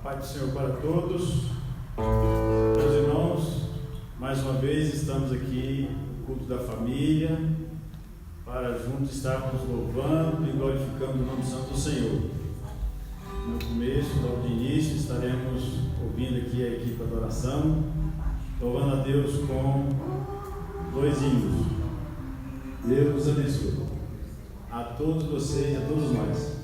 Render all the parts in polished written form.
Paz do Senhor para todos. Meus irmãos, mais uma vez estamos aqui no culto da família para juntos estarmos louvando e glorificando o nome santo do Senhor. No começo, logo de início, estaremos ouvindo aqui a equipe de adoração, louvando a Deus com 2 hinos. Deus os abençoe a todos vocês e a todos nós.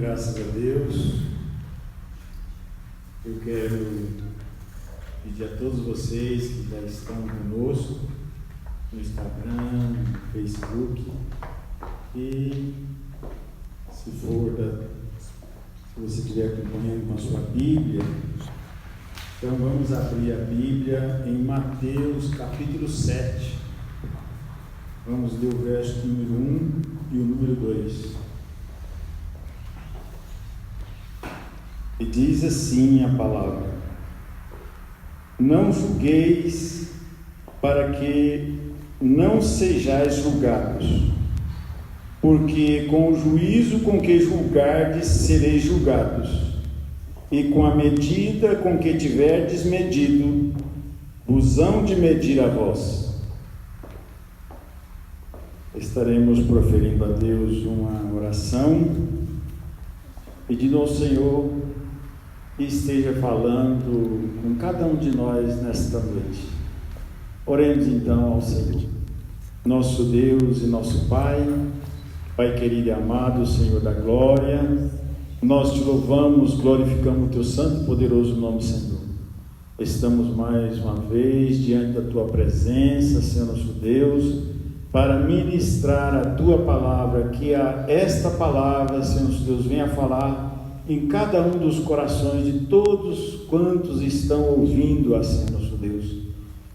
graças a Deus. Eu quero pedir a todos vocês que já estão conosco no Instagram, no Facebook, e se você estiver acompanhando com a sua Bíblia, então vamos abrir a Bíblia em Mateus capítulo 7. Vamos ler o verso número 1 e o número 2. E diz assim a palavra: não julgueis, para que não sejais julgados, porque com o juízo com que julgardes sereis julgados, e com a medida com que tiverdes medido, vos hão de medir a vós. Estaremos proferindo a Deus uma oração, pedindo ao Senhor que esteja falando com cada um de nós nesta noite. Oremos então ao Senhor. Nosso Deus e nosso Pai querido e amado, Senhor da glória, nós te louvamos, glorificamos o teu santo e poderoso nome, Senhor. Estamos mais uma vez diante da tua presença, Senhor nosso Deus, para ministrar a tua palavra, que esta palavra, Senhor nosso Deus, venha falar em cada um dos corações de todos quantos estão ouvindo a Senhor nosso Deus.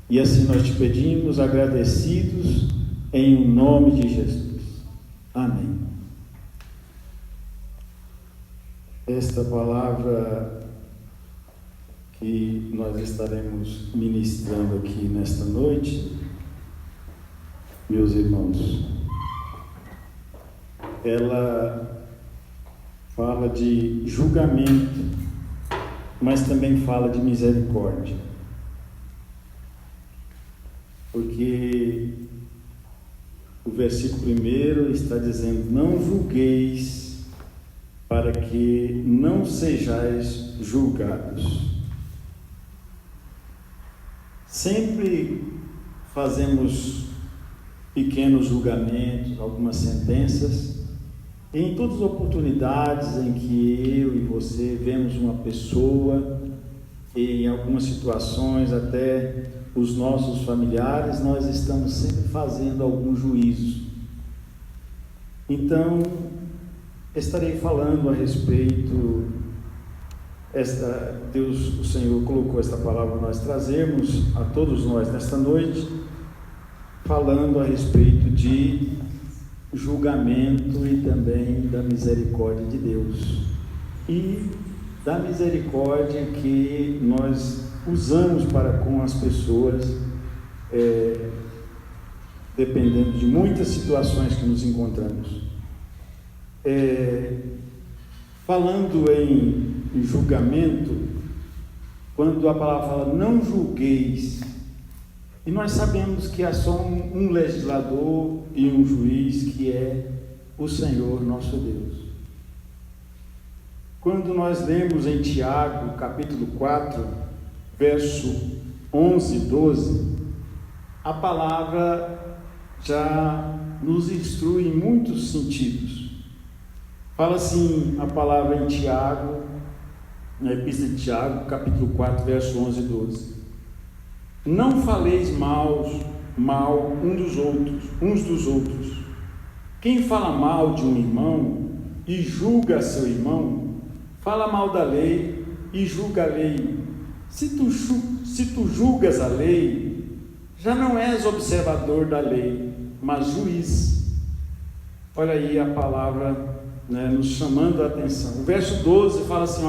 E assim nós te pedimos, agradecidos, em o nome de Jesus. Amém. Esta palavra que nós estaremos ministrando aqui nesta noite, meus irmãos, ela fala de julgamento, mas também fala de misericórdia, porque o versículo 1 está dizendo: não julgueis, para que não sejais julgados. Sempre fazemos pequenos julgamentos, algumas sentenças, em todas as oportunidades em que eu e você vemos uma pessoa, e em algumas situações até os nossos familiares, nós estamos sempre fazendo algum juízo. Então, estarei falando a respeito, Deus, o Senhor colocou esta palavra para nós trazermos a todos nós nesta noite, falando a respeito de julgamento e também da misericórdia de Deus, e da misericórdia que nós usamos para com as pessoas, dependendo de muitas situações que nos encontramos. Falando em julgamento, quando a palavra fala não julgueis, e nós sabemos que há só um legislador e um juiz, que é o Senhor nosso Deus. Quando nós lemos em Tiago, capítulo 4, verso 11 e 12, a palavra já nos instrui em muitos sentidos. Fala assim a palavra em Tiago, na epístola de Tiago, capítulo 4, verso 11 e 12. Não faleis mal uns dos outros. Quem fala mal de um irmão e julga seu irmão, fala mal da lei e julga a lei. Se tu julgas a lei, já não és observador da lei, mas juiz. Olha aí a palavra, nos chamando a atenção. O verso 12 fala assim: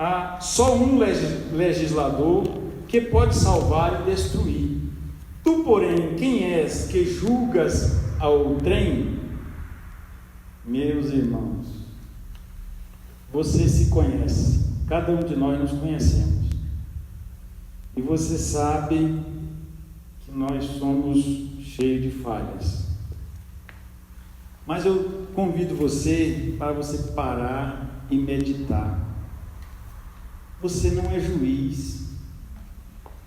há só um legislador que pode salvar e destruir. Tu, porém, quem és que julgas ao trem? Meus irmãos, você se conhece, cada um de nós nos conhecemos, e você sabe que nós somos cheios de falhas. Mas eu convido você para você parar e meditar. Você não é juiz,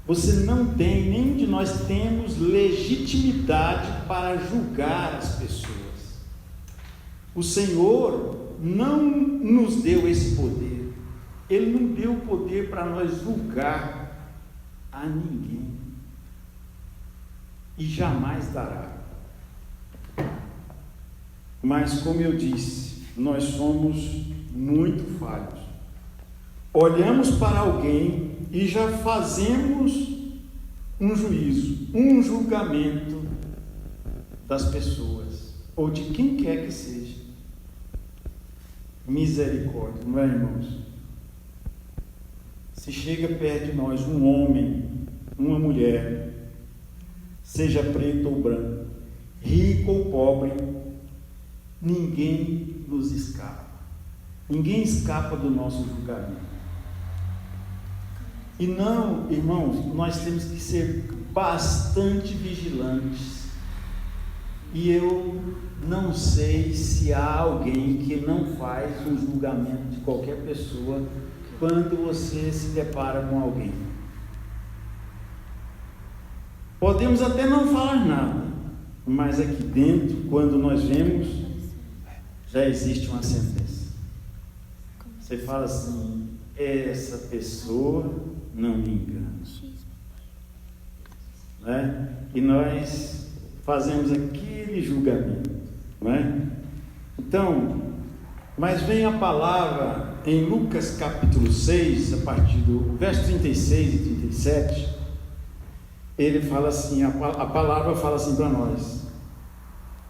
você não tem, nenhum de nós temos legitimidade para julgar as pessoas. O Senhor não nos deu esse poder. Ele não deu poder para nós julgar a ninguém. E jamais dará. Mas, como eu disse, nós somos muito falhos. Olhamos para alguém e já fazemos um juízo, um julgamento das pessoas, ou de quem quer que seja. Misericórdia, não é, irmãos? Se chega perto de nós um homem, uma mulher, seja preto ou branco, rico ou pobre, ninguém nos escapa. Ninguém escapa do nosso julgamento. E não, irmãos, nós temos que ser bastante vigilantes. E eu não sei se há alguém que não faz um julgamento de qualquer pessoa quando você se depara com alguém. Podemos até não falar nada, mas aqui dentro, quando nós vemos, já existe uma sentença. Você fala assim: essa pessoa não me engana, né? E nós fazemos aquele julgamento, não é? Então, mas vem a palavra em Lucas capítulo 6, a partir do verso 36 e 37, ele fala assim, a palavra fala assim para nós,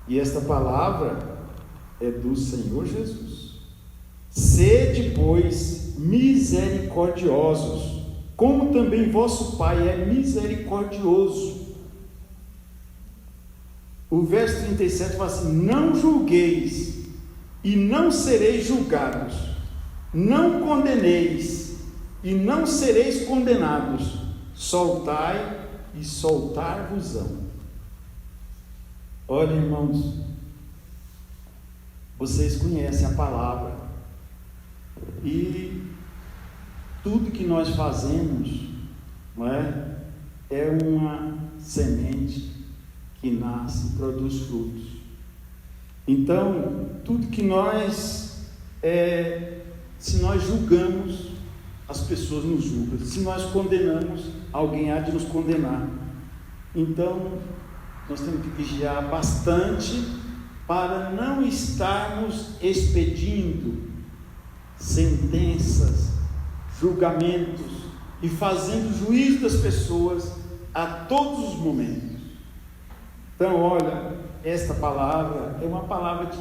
e esta palavra é do Senhor Jesus: sede, pois, misericordiosos, como também vosso Pai é misericordioso. O verso 37 fala assim: não julgueis e não sereis julgados, não condeneis e não sereis condenados, soltai e soltar-vos-ão. Olha, irmãos, vocês conhecem a palavra, e tudo que nós fazemos, não é? É uma semente que nasce e produz frutos. Então, tudo que nós, se nós julgamos, as pessoas nos julgam. Se nós condenamos, alguém há de nos condenar. Então, nós temos que vigiar bastante para não estarmos expedindo sentenças, julgamentos e fazendo juízo das pessoas a todos os momentos. Então, olha, esta palavra é uma palavra de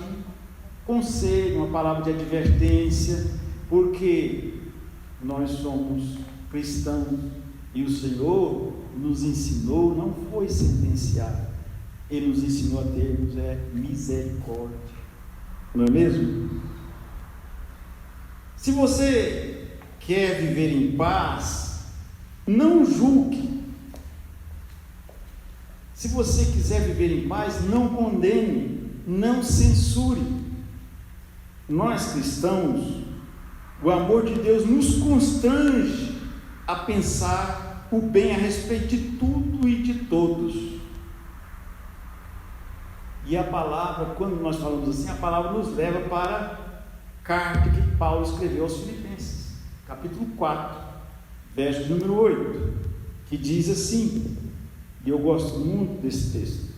conselho, uma palavra de advertência, porque nós somos cristãos e o Senhor nos ensinou, não foi sentenciar, Ele nos ensinou a termos misericórdia, não é mesmo? Se você quer viver em paz, não julgue. Se você quiser viver em paz, não condene, não censure. Nós cristãos, o amor de Deus nos constrange a pensar o bem a respeito de tudo e de todos. E a palavra, quando nós falamos assim, a palavra nos leva para a carta que Paulo escreveu aos Filipenses, capítulo 4, verso número 8, que diz assim, e eu gosto muito desse texto,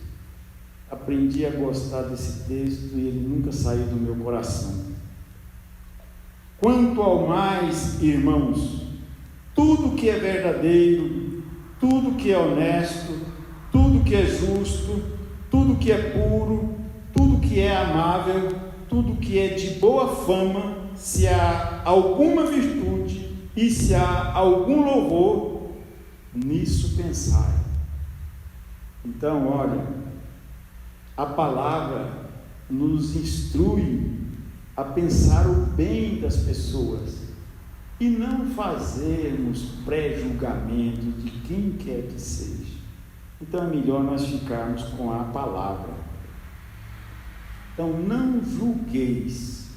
aprendi a gostar desse texto e ele nunca saiu do meu coração. Quanto ao mais, irmãos, tudo que é verdadeiro, tudo que é honesto, tudo que é justo, tudo que é puro, tudo que é amável, tudo que é de boa fama, se há alguma virtude e se há algum louvor, nisso pensai. Então, olha, a palavra nos instrui a pensar o bem das pessoas e não fazermos pré-julgamento de quem quer que seja. Então é melhor nós ficarmos com a palavra. Então não julgueis.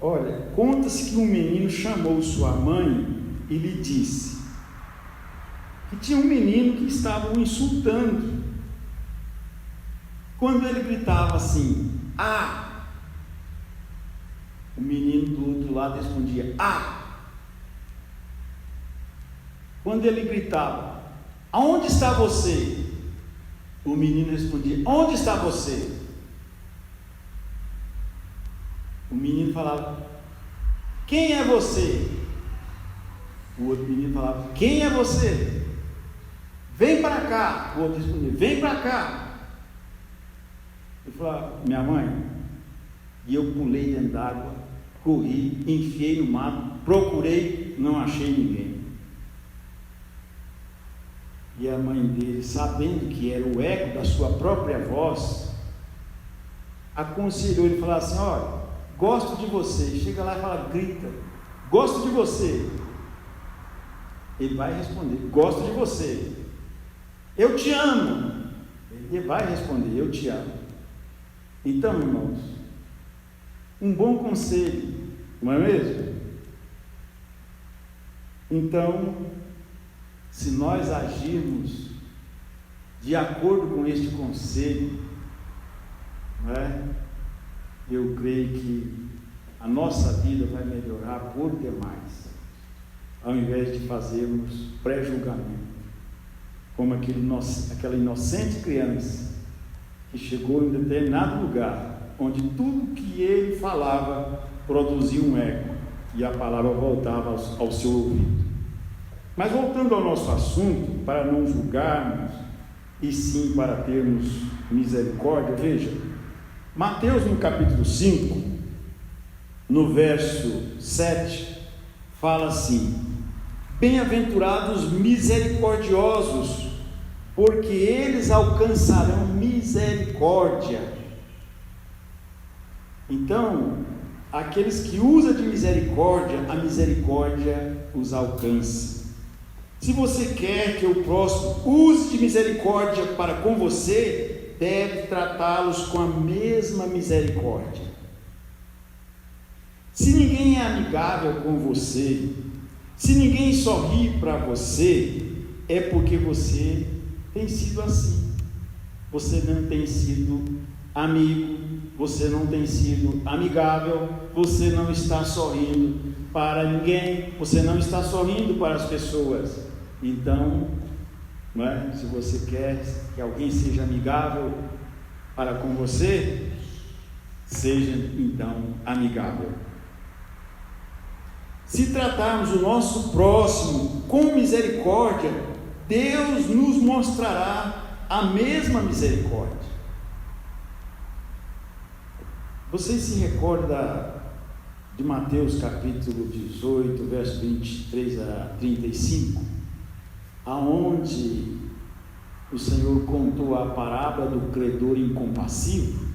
Olha, conta-se que um menino chamou sua mãe e lhe disse que tinha um menino que estava o insultando. Quando ele gritava assim: ah, O menino do outro lado respondia: ah! Quando ele gritava: aonde está você? O menino respondia: onde está você? O menino falava: quem é você? O outro menino falava: quem é você? Vem para cá. O outro respondia: vem para cá. Eu falava: minha mãe. E eu pulei dentro d'água, corri, enfiei no mato, procurei, não achei ninguém. E a mãe dele, sabendo que era o eco da sua própria voz, aconselhou ele, falar assim: olha, gosto de você. Chega lá e fala, grita: gosto de você. Ele vai responder: gosto de você. Eu te amo. Ele vai responder: eu te amo. Então, irmãos, um bom conselho, não é mesmo? Então, se nós agirmos de acordo com este conselho, não é? Eu creio que a nossa vida vai melhorar por demais, ao invés de fazermos pré-julgamento, como aquela inocente criança que chegou em determinado lugar, onde tudo que ele falava produzia um eco, e a palavra voltava ao seu ouvido. Mas voltando ao nosso assunto, para não julgarmos, e sim para termos misericórdia, veja, Mateus no capítulo 5, no verso 7, fala assim: bem-aventurados misericordiosos, porque eles alcançarão misericórdia. Então, aqueles que usam de misericórdia, a misericórdia os alcança. Se você quer que o próximo use de misericórdia para com você, deve tratá-los com a mesma misericórdia. Se ninguém é amigável com você, se ninguém sorri para você, é porque você tem sido assim. Você não tem sido amigo, você não tem sido amigável, você não está sorrindo para ninguém, você não está sorrindo para as pessoas. Então, não é? Se você quer que alguém seja amigável para com você, seja então amigável. Se tratarmos o nosso próximo com misericórdia, Deus nos mostrará a mesma misericórdia. Vocês se recordam de Mateus capítulo 18, verso 23 a 35, aonde o Senhor contou a parábola do credor incompassivo?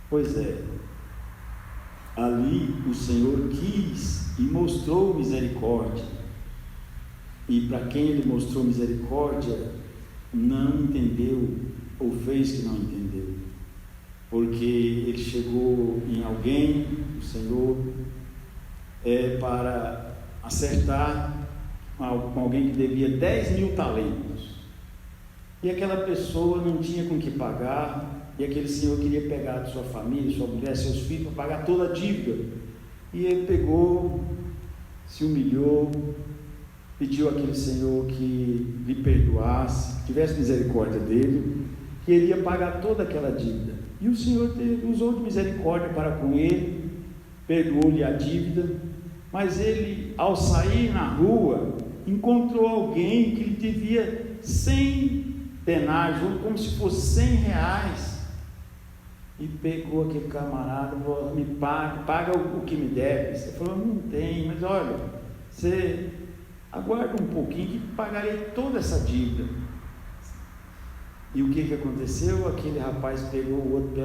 Pois é, ali o Senhor quis e mostrou misericórdia, e para quem Ele mostrou misericórdia, não entendeu, ou fez que não entendeu, porque Ele chegou em alguém, o Senhor, para acertar com alguém que devia 10.000 talentos, e aquela pessoa não tinha com que pagar, e aquele senhor queria pegar de sua família, sua mulher, seus filhos, para pagar toda a dívida, e ele pegou, se humilhou, pediu àquele senhor que lhe perdoasse, tivesse misericórdia dele, que ele ia pagar toda aquela dívida, e o Senhor usou de misericórdia para com ele, perdoou-lhe a dívida, mas ele, ao sair na rua, encontrou alguém que lhe devia 100 denários, como se fosse 100 reais, e pegou aquele camarada e falou: me paga o que me deve. Você falou: não tem, mas olha, você aguarda um pouquinho que pagarei toda essa dívida. E o que aconteceu? Aquele rapaz pegou o outro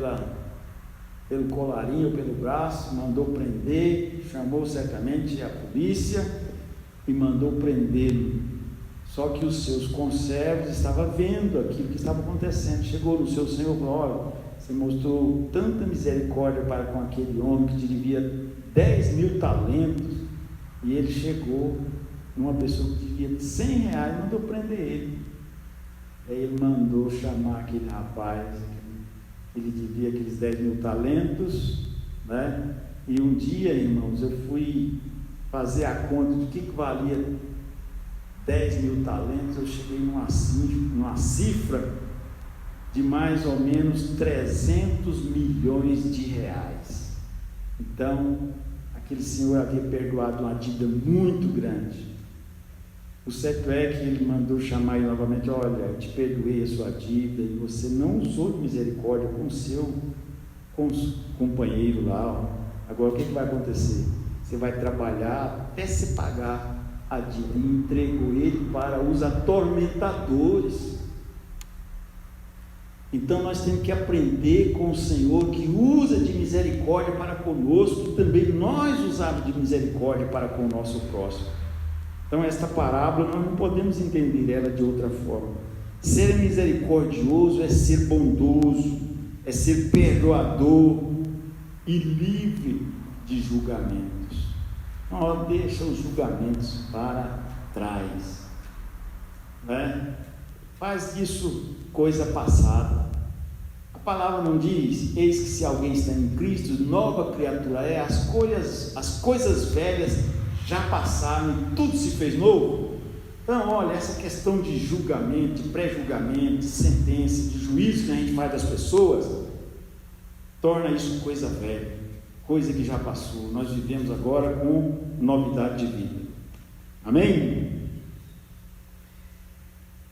pelo colarinho, pelo braço, mandou prender, chamou certamente a polícia e mandou prendê-lo. Só que os seus conservos estavam vendo aquilo que estava acontecendo. Chegou no seu senhor e falou: olha, você mostrou tanta misericórdia para com aquele homem que te devia 10.000 talentos, e ele chegou numa pessoa que devia 100 reais e mandou prender ele. Aí ele mandou chamar aquele rapaz, ele devia aqueles 10.000 talentos, né? E um dia, irmãos, eu fui fazer a conta de que valia 10 mil talentos. Eu cheguei numa cifra de mais ou menos 300 milhões de reais. Então, aquele senhor havia perdoado uma dívida muito grande. O certo é que ele mandou chamar ele novamente: olha, eu te perdoei a sua dívida e você não usou de misericórdia com o seu companheiro lá. Agora o que vai acontecer? Você vai trabalhar até se pagar a dívida. E entregou ele para os atormentadores. Então nós temos que aprender com o Senhor, que usa de misericórdia para conosco, e também nós usamos de misericórdia para com o nosso próximo. Então esta parábola nós não podemos entender ela de outra forma. Ser misericordioso é ser bondoso, é ser perdoador e livre de julgamentos. Então, deixa os julgamentos para trás, né? Faz isso coisa passada. A palavra não diz: eis que se alguém está em Cristo, nova criatura é, as coisas velhas já passaram e tudo se fez novo? Então, olha, essa questão de julgamento, de pré-julgamento, de sentença, de juízo que a gente faz das pessoas, torna isso coisa velha, coisa que já passou. Nós vivemos agora com novidade de vida. Amém?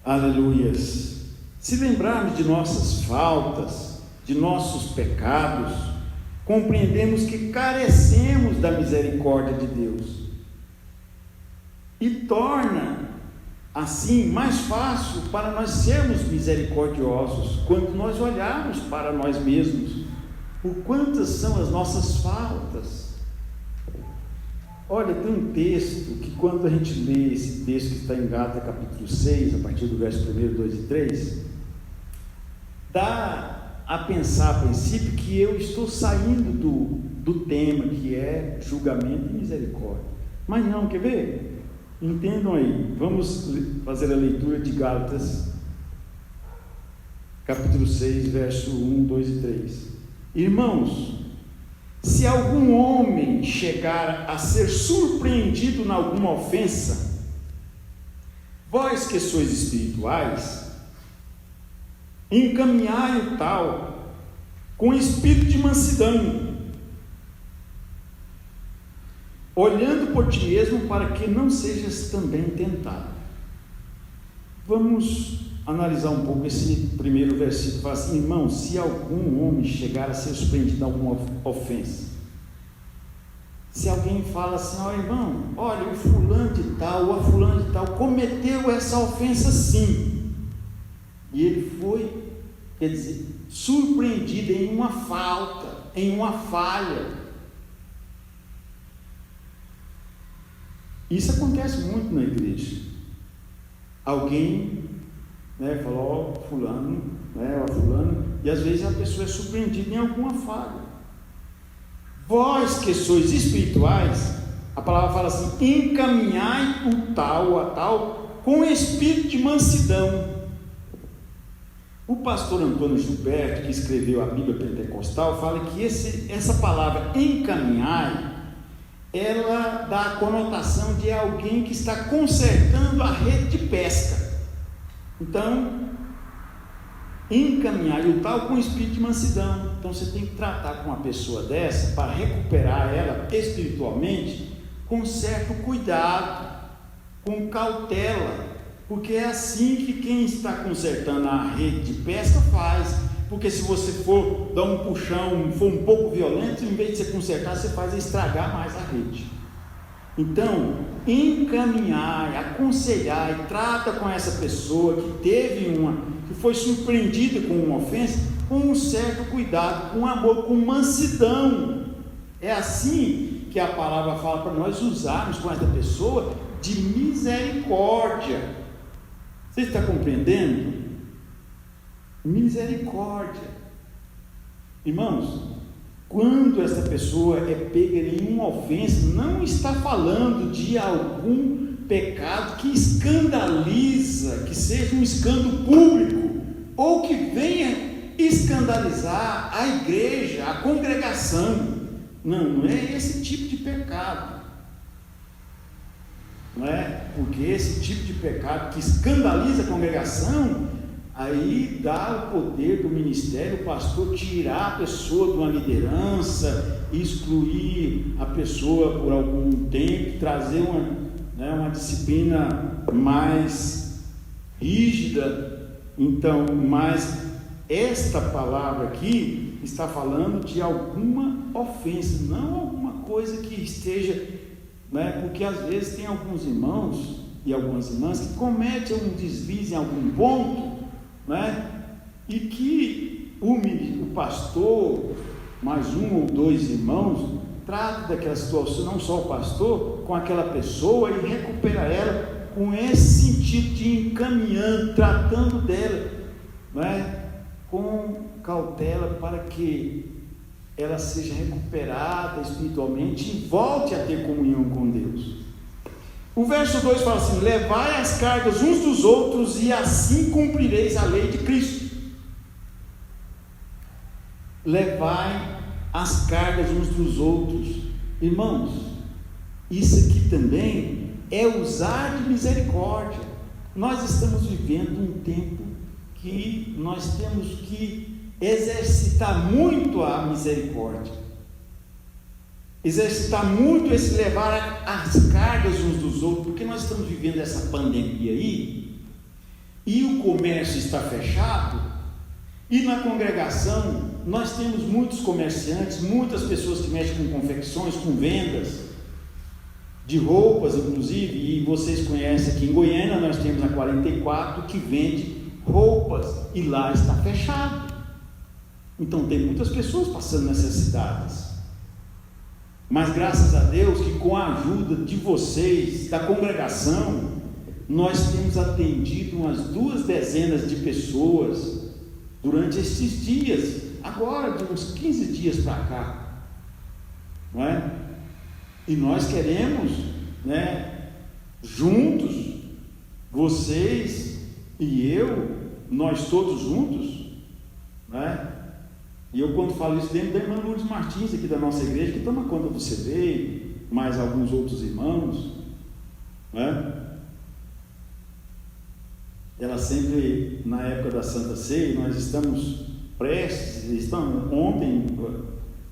Aleluias. Se lembrarmos de nossas faltas, de nossos pecados, compreendemos que carecemos da misericórdia de Deus, e torna assim mais fácil para nós sermos misericordiosos quando nós olharmos para nós mesmos, por quantas são as nossas faltas. Olha, tem um texto que, quando a gente lê esse texto que está em Gálatas capítulo 6, a partir do verso 1, 2 e 3, dá a pensar a princípio que eu estou saindo do tema que é julgamento e misericórdia, mas não, quer ver? Entendam aí, vamos fazer a leitura de Gálatas capítulo 6, verso 1, 2 e 3. Irmãos, se algum homem chegar a ser surpreendido em alguma ofensa, vós que sois espirituais, encaminhai o tal com espírito de mansidão, olhando por ti mesmo, para que não sejas também tentado. Vamos analisar um pouco esse primeiro versículo. Fala assim: irmãos, se algum homem chegar a ser surpreendido em alguma ofensa, se alguém fala assim: ó irmão, olha, o fulano de tal ou a fulana de tal cometeu essa ofensa sim, e ele foi, quer dizer, surpreendido em uma falta, em uma falha. Isso acontece muito na igreja. Alguém, falou: ó, fulano, ó, fulano, e às vezes a pessoa é surpreendida em alguma falha. Vós que sois espirituais, a palavra fala assim: encaminhai o tal ou a tal com espírito de mansidão. O pastor Antônio Gilberto, que escreveu a Bíblia Pentecostal, fala que essa palavra encaminhai, ela dá a conotação de alguém que está consertando a rede de pesca. Então, encaminhar o tal com espírito de mansidão. Então você tem que tratar com uma pessoa dessa para recuperar ela espiritualmente com certo cuidado, com cautela, porque é assim que quem está consertando a rede de pesca faz. Porque se você for dar um puxão, for um pouco violento, em vez de você consertar, você faz estragar mais a rede. Então, encaminhar, aconselhar e trata com essa pessoa que foi surpreendida com uma ofensa, com um certo cuidado, com amor, com mansidão. É assim que a palavra fala para nós usarmos com essa pessoa de misericórdia. Você está compreendendo? Misericórdia. Irmãos, quando essa pessoa é pega em uma ofensa, não está falando de algum pecado que escandaliza, que seja um escândalo público, ou que venha escandalizar a igreja, a congregação. Não é esse tipo de pecado. Não é? Porque esse tipo de pecado que escandaliza a congregação, aí dá o poder do ministério, o pastor tirar a pessoa de uma liderança, excluir a pessoa por algum tempo, trazer uma disciplina mais rígida. Então, mas esta palavra aqui está falando de alguma ofensa, não alguma coisa que esteja, porque às vezes tem alguns irmãos e algumas irmãs que cometem um deslize em algum ponto, e que o pastor, mais um ou dois irmãos, trata daquela situação, não só o pastor, com aquela pessoa e recupera ela com esse sentido de encaminhando, tratando dela, com cautela para que ela seja recuperada espiritualmente e volte a ter comunhão com Deus. O verso 2 fala assim: levai as cargas uns dos outros e assim cumprireis a lei de Cristo. Levai as cargas uns dos outros. Irmãos, isso aqui também é usar de misericórdia. Nós estamos vivendo um tempo que nós temos que exercitar muito a misericórdia, exercitar muito esse levar as cargas uns dos outros, porque nós estamos vivendo essa pandemia aí, e o comércio está fechado, e na congregação nós temos muitos comerciantes, muitas pessoas que mexem com confecções, com vendas de roupas, inclusive, e vocês conhecem aqui em Goiânia, nós temos a 44 que vende roupas, e lá está fechado. Então tem muitas pessoas passando necessidades, mas graças a Deus que com a ajuda de vocês, da congregação, nós temos atendido umas 2 dezenas de pessoas durante esses dias, agora de uns 15 dias para cá, não é? E nós queremos, juntos, vocês e eu, nós todos juntos, e eu quando falo isso dentro da irmã Lourdes Martins aqui da nossa igreja, que toma conta do CV, mais alguns outros irmãos, ela sempre, na época da Santa Ceia, nós estamos prestes,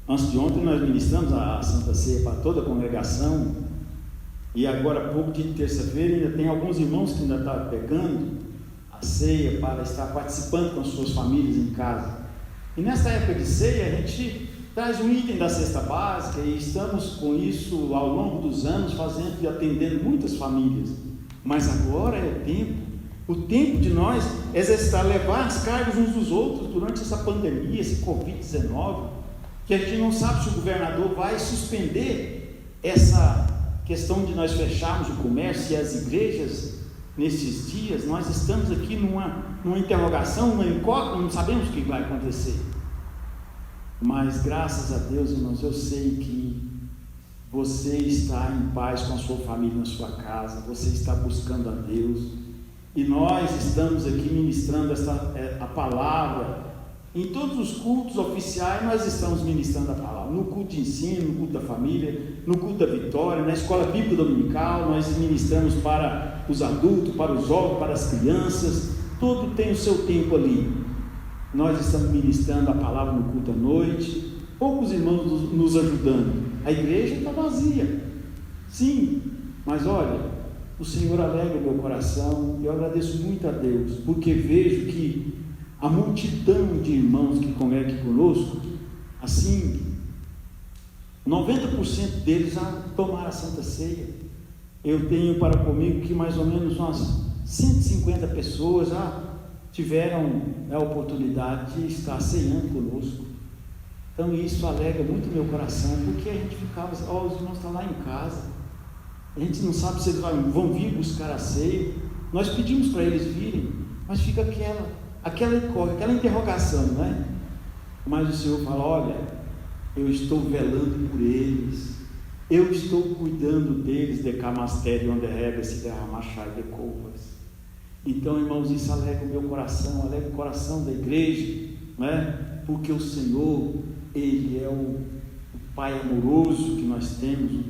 antes de ontem nós ministramos a Santa Ceia para toda a congregação, e agora há pouco, dia de terça-feira, ainda tem alguns irmãos que ainda estão pegando a ceia para estar participando com as suas famílias em casa. E nessa época de ceia, a gente traz um item da cesta básica, e estamos com isso ao longo dos anos, fazendo e atendendo muitas famílias. Mas agora é o tempo de nós exercitar, levar as cargas uns dos outros durante essa pandemia, esse Covid-19, que a gente não sabe se o governador vai suspender essa questão de nós fecharmos o comércio e as igrejas nesses dias. Nós estamos aqui numa interrogação, numa incógnita, não sabemos o que vai acontecer. Mas graças a Deus, irmãos, eu sei que você está em paz com a sua família, na sua casa, você está buscando a Deus, e nós estamos aqui ministrando a palavra. Em todos os cultos oficiais nós estamos ministrando a palavra, no culto de ensino, no culto da família, no culto da vitória, na escola bíblica dominical, nós ministramos para os adultos, para os jovens, para as crianças, tudo tem o seu tempo ali. Nós estamos ministrando a palavra no culto à noite, poucos irmãos nos ajudando, a igreja está vazia, sim, mas olha, o Senhor alegra o meu coração, e eu agradeço muito a Deus, porque vejo que a multidão de irmãos que congregam aqui conosco, assim, 90% deles já tomaram a Santa Ceia. Eu tenho para comigo que mais ou menos umas 150 pessoas já tiveram a oportunidade de estar ceando conosco. Então isso alegra muito meu coração, porque a gente ficava, os irmãos estão lá em casa, a gente não sabe se eles vão vir buscar a ceia. Nós pedimos para eles virem, mas fica aquela interrogação, Mas o Senhor fala: olha, eu estou velando por eles, eu estou cuidando deles, de camastério onde rega se derramachar de coupas. Então, irmãos, isso alegra o meu coração, alegra o coração da igreja, porque o Senhor, Ele é o Pai amoroso que nós temos,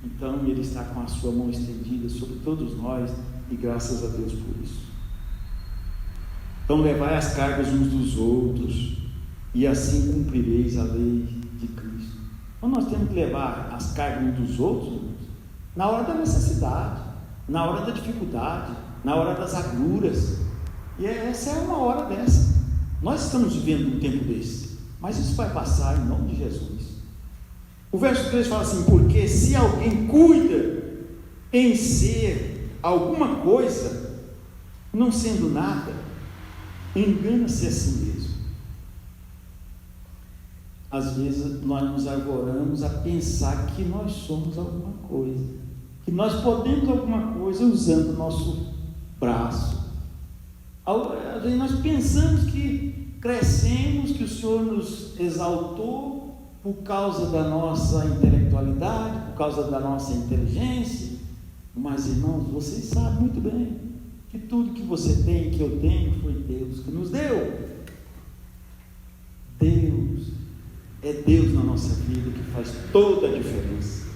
então Ele está com a sua mão estendida sobre todos nós, e graças a Deus por isso. Então levai as cargas uns dos outros, e assim cumprireis a lei de Cristo. Então nós temos que levar as cargas uns dos outros, irmãos, na hora da necessidade, na hora da dificuldade, na hora das agruras, e essa é uma hora dessa. Nós estamos vivendo um tempo desse, mas isso vai passar em nome de Jesus. O verso 3 fala assim: porque se alguém cuida em ser alguma coisa, não sendo nada, engana-se a si mesmo. Às vezes nós nos arvoramos a pensar que nós somos alguma coisa, que nós podemos alguma coisa usando o nosso braço. Às vezes nós pensamos que crescemos, que o Senhor nos exaltou por causa da nossa intelectualidade, por causa da nossa inteligência, mas irmãos, vocês sabem muito bem que tudo que você tem, que eu tenho, foi Deus que nos deu. É Deus na nossa vida que faz toda a diferença.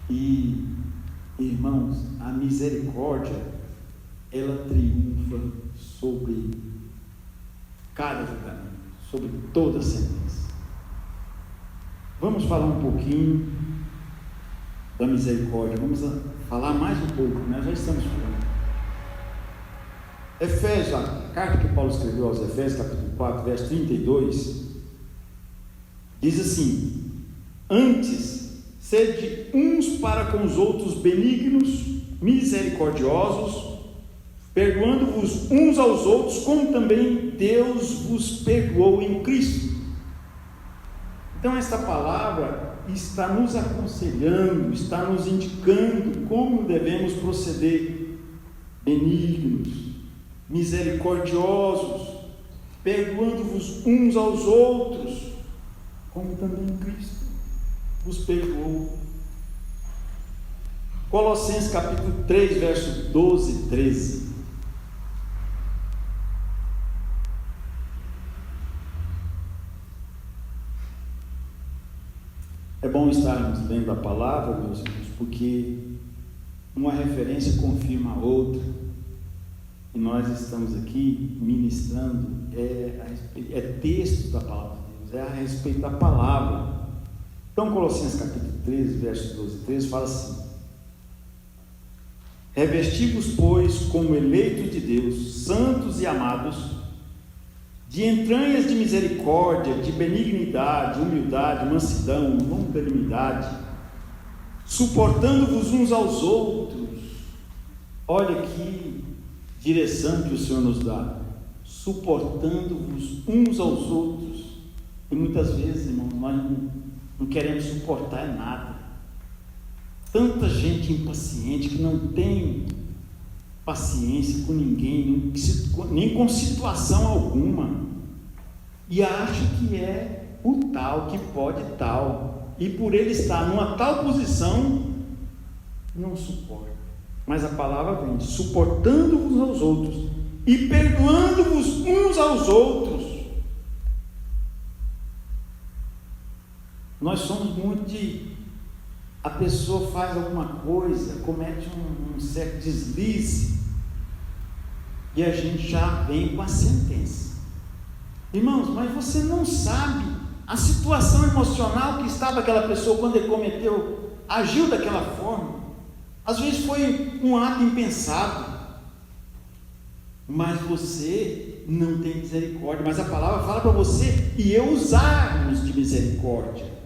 E, irmãos, a misericórdia, ela triunfa sobre cada julgamento, sobre toda sentença. Vamos falar um pouquinho da misericórdia, vamos falar mais um pouco, nós já estamos falando. Efésios, a carta que Paulo escreveu aos Efésios, capítulo 4, verso 32, diz assim: antes, sede uns para com os outros benignos, misericordiosos, perdoando-vos uns aos outros, como também Deus vos perdoou em Cristo. Então esta palavra está nos aconselhando, está nos indicando como devemos proceder: benignos, misericordiosos, perdoando-vos uns aos outros, como também Cristo vos perdoou. Colossenses capítulo 3, versos 12 e 13. É bom estarmos lendo a palavra, meus irmãos, porque uma referência confirma a outra, e nós estamos aqui ministrando texto da palavra de Deus, é a respeito da palavra. Então Colossenses capítulo 13, versos 12 e 13 fala assim: revesti-vos, pois, como eleitos de Deus, santos e amados, de entranhas de misericórdia, de benignidade, humildade, mansidão, longanimidade, suportando-vos uns aos outros. Olha que direção que o Senhor nos dá: suportando-vos uns aos outros. E muitas vezes, irmãos, nós não queremos suportar nada. Tanta gente impaciente que não tem paciência com ninguém, nem com situação alguma, e acha que é o tal, que pode tal, e por ele estar numa tal posição, não suporta. Mas a palavra vem: suportando-vos aos outros e perdoando-vos uns aos outros. Nós somos muito de... a pessoa faz alguma coisa, comete um certo deslize, e a gente já vem com a sentença. Irmãos, mas você não sabe a situação emocional que estava aquela pessoa quando ele cometeu, agiu daquela forma. Às vezes foi um ato impensado, mas você não tem misericórdia. Mas a palavra fala para você e eu usarmos de misericórdia.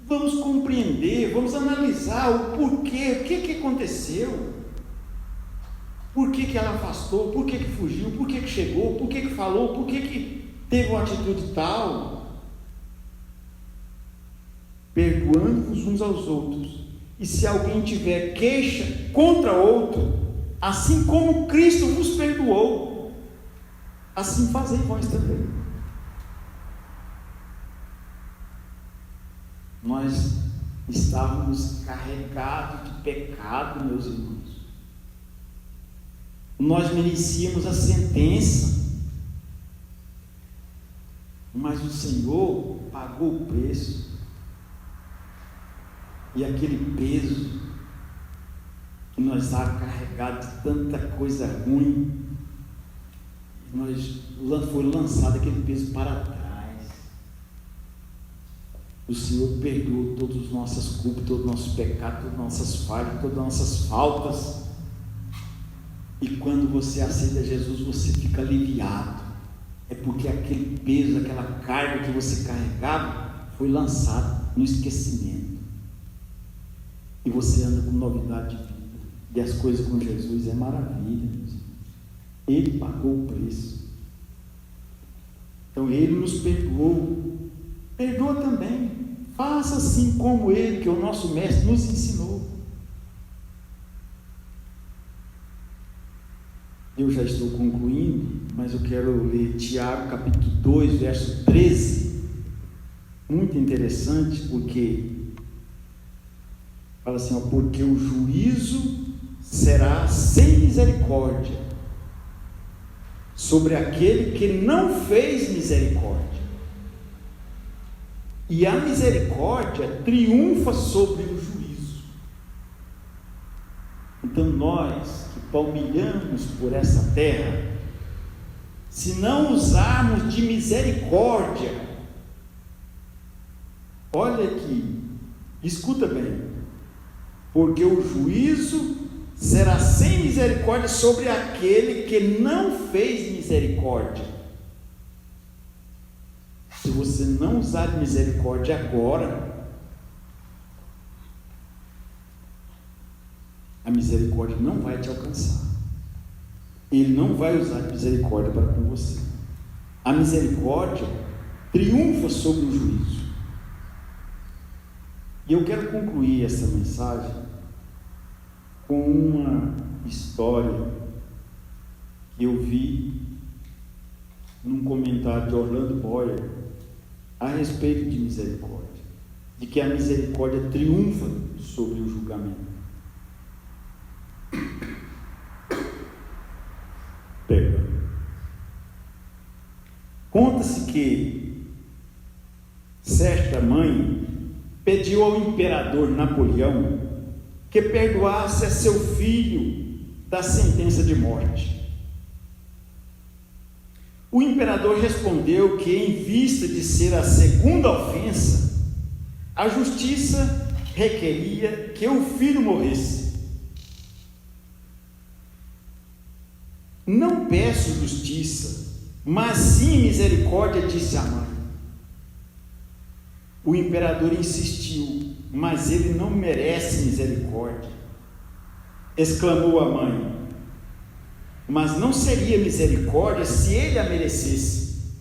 Vamos compreender, vamos analisar o porquê, o que aconteceu, por que ela afastou, por que fugiu, por que chegou, por que falou, por que teve uma atitude tal. Perdoando-vos uns aos outros, e se alguém tiver queixa contra outro, assim como Cristo vos perdoou, assim fazei vós também. Nós estávamos carregados de pecado, meus irmãos. Nós merecíamos a sentença. mas o Senhor pagou o preço. E aquele peso que nós estávamos carregados de tanta coisa ruim, foi lançado aquele peso para trás. O Senhor perdoou todas as nossas culpas, todos os nossos pecados, todas as nossas falhas, todas as nossas faltas. E quando você aceita Jesus, você fica aliviado. É porque aquele peso, aquela carga que você carregava foi lançado no esquecimento. E você anda com novidade de vida. E as coisas com Jesus é maravilha. Ele pagou o preço. Então Ele nos perdoou. Perdoa também. Faça assim como Ele, que é o nosso mestre, nos ensinou. Eu já estou concluindo, mas eu quero ler Tiago capítulo 2, verso 13. Muito interessante, porque fala assim, ó, porque o juízo será sem misericórdia sobre aquele que não fez misericórdia, e a misericórdia triunfa sobre o juízo. Então nós que palmilhamos por essa terra, se não usarmos de misericórdia, olha aqui, escuta bem, porque o juízo será sem misericórdia sobre aquele que não fez misericórdia. Se você não usar de misericórdia agora, a misericórdia não vai te alcançar. Ele não vai usar de misericórdia para com você. A misericórdia triunfa sobre o juízo. E eu quero concluir essa mensagem com uma história que eu vi num comentário de Orlando Boyer a respeito de misericórdia, de que a misericórdia triunfa sobre o julgamento. Perdão. Conta-se que certa mãe pediu ao imperador Napoleão que perdoasse a seu filho da sentença de morte. O imperador respondeu que, em vista de ser a segunda ofensa, a justiça requeria que o filho morresse. Não peço justiça, mas sim misericórdia, disse a mãe. O imperador insistiu, mas ele não merece misericórdia. Exclamou a mãe, mas não seria misericórdia se ele a merecesse.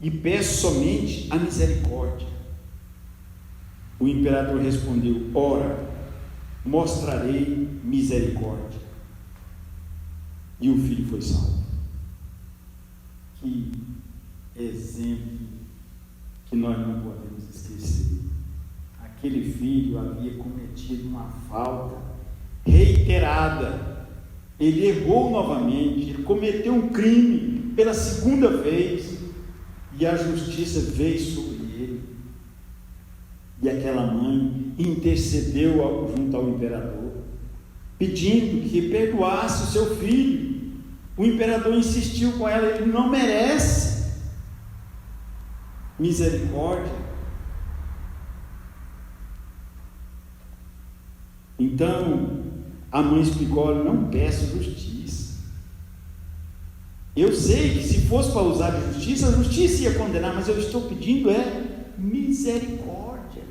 E peço somente a misericórdia. O imperador respondeu, ora, mostrarei misericórdia. E o filho foi salvo. Que exemplo que nós não podemos esquecer. Aquele filho havia cometido uma falta reiterada. Ele errou novamente, ele cometeu um crime pela segunda vez, e a justiça veio sobre ele. E aquela mãe intercedeu junto ao imperador, pedindo que perdoasse o seu filho. O imperador insistiu com ela, ele não merece misericórdia. Então a mãe explicou, olha, não peço justiça. Eu sei que se fosse para usar de justiça, a justiça ia condenar, mas eu estou pedindo misericórdia.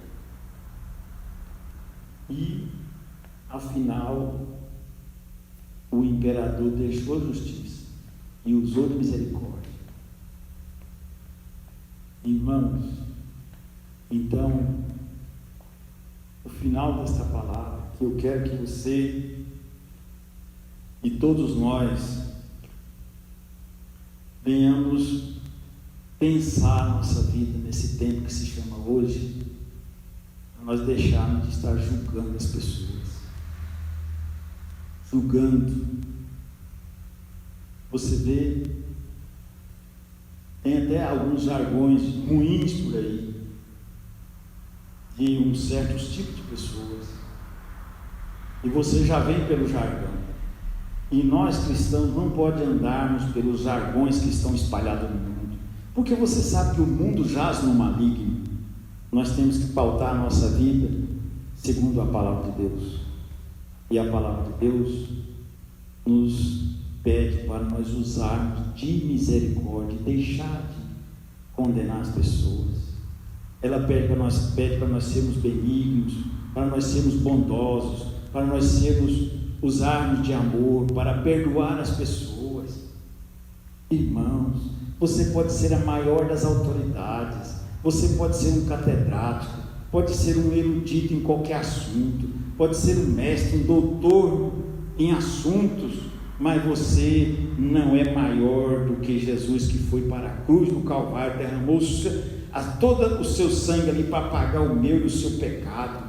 E afinal o imperador deixou a justiça e usou de misericórdia. Irmãos, então o final desta palavra, que eu quero que você e todos nós venhamos pensar nossa vida nesse tempo que se chama hoje, para nós deixarmos de estar julgando as pessoas. Julgando. Você vê, Tem até alguns jargões ruins por aí, de uns certos tipos de pessoas, e você já vem pelo jargão. E nós cristãos não podemos andarmos pelos jargões que estão espalhados no mundo, porque você sabe que o mundo jaz no maligno. Nós temos que pautar a nossa vida segundo a palavra de Deus, e a palavra de Deus nos pede para nós usarmos de misericórdia, deixar de condenar as pessoas. Ela pede para nós sermos benignos, para nós sermos bondosos, para nós usarmos de amor, para perdoar as pessoas. Irmãos, você pode ser a maior das autoridades, você pode ser um catedrático, pode ser um erudito em qualquer assunto, pode ser um mestre, um doutor em assuntos, mas você não é maior do que Jesus, que foi para a cruz do Calvário, derramou todo o seu sangue ali para pagar o meu e o seu pecado.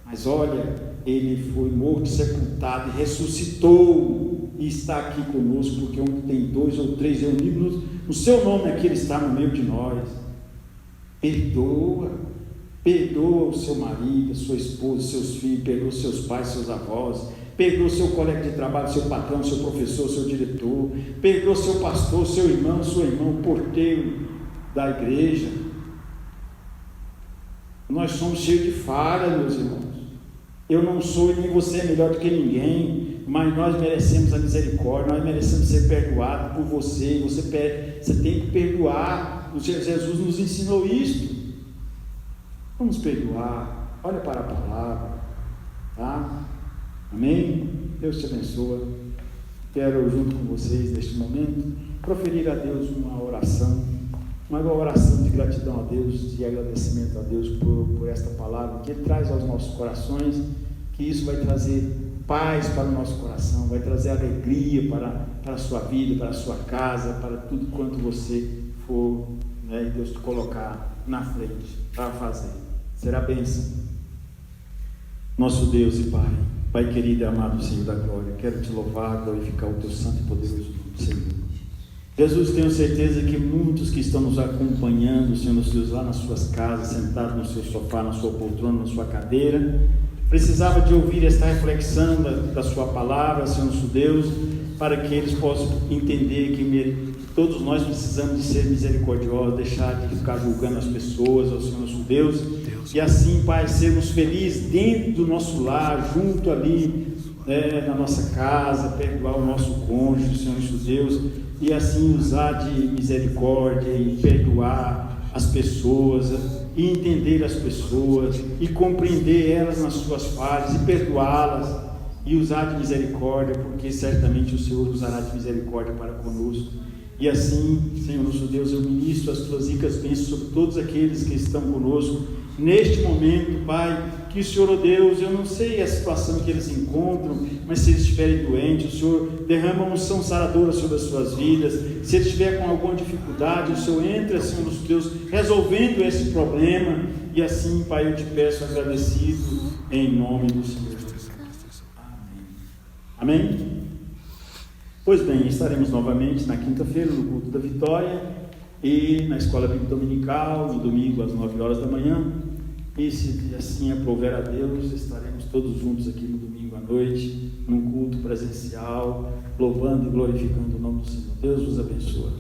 Mas olha, ele foi morto, sepultado e ressuscitou, e está aqui conosco, porque onde tem 2 ou 3 reunidos no seu nome, aqui ele está no meio de nós. Perdoa o seu marido, a sua esposa, seus filhos, perdoa seus pais, seus avós, perdoa seu colega de trabalho, seu patrão, seu professor, seu diretor, perdoa seu pastor, seu irmão, sua irmã, o porteiro da igreja. Nós somos cheios de falha, meus irmãos. Eu não sou e nem você é melhor do que ninguém, mas nós merecemos a misericórdia, nós merecemos ser perdoados por você. Você tem que perdoar. Jesus nos ensinou isto. Vamos perdoar. Olha para a palavra, tá? Amém? Deus te abençoe. Quero, junto com vocês, neste momento, proferir a Deus uma oração de gratidão a Deus, de agradecimento a Deus por esta palavra que Ele traz aos nossos corações, que isso vai trazer paz para o nosso coração, vai trazer alegria para a sua vida, para a sua casa, para tudo quanto você for, né, e Deus te colocar na frente para fazer. Será bênção. Nosso Deus e Pai querido e amado Senhor da glória, quero te louvar, glorificar o teu santo e poderoso nome, Senhor. Jesus, tenho certeza que muitos que estão nos acompanhando, Senhor, nos Deus, lá nas suas casas, sentados no seu sofá, na sua poltrona, na sua cadeira, precisava de ouvir esta reflexão da sua palavra, Senhor nosso Deus, para que eles possam entender que todos nós precisamos de ser misericordiosos, deixar de ficar julgando as pessoas, ó Senhor nosso Deus, e assim, Pai, sermos felizes dentro do nosso lar, junto ali, na nossa casa, perdoar o nosso cônjuge, Senhor nosso Deus, e assim usar de misericórdia e perdoar as pessoas, e entender as pessoas, e compreender elas nas suas falhas, e perdoá-las, e usar de misericórdia, porque certamente o Senhor usará de misericórdia para conosco. E assim, Senhor nosso Deus, eu ministro as tuas ricas bênçãos sobre todos aqueles que estão conosco neste momento, Pai, que o Senhor, ó Deus, eu não sei a situação que eles encontram, mas se eles estiverem doentes, o Senhor derrama uma unção saradora sobre as suas vidas. Se eles estiverem com alguma dificuldade, o Senhor entra, Senhor nosso Deus, resolvendo esse problema. E assim, Pai, eu te peço agradecido em nome do Senhor Jesus. Amém. Amém? Pois bem, estaremos novamente na quinta-feira no culto da Vitória e na escola bíblica dominical, no domingo às 9 horas da manhã. E se assim aprouver a Deus, estaremos todos juntos aqui no domingo à noite, num culto presencial, louvando e glorificando o nome do Senhor. Deus os abençoe.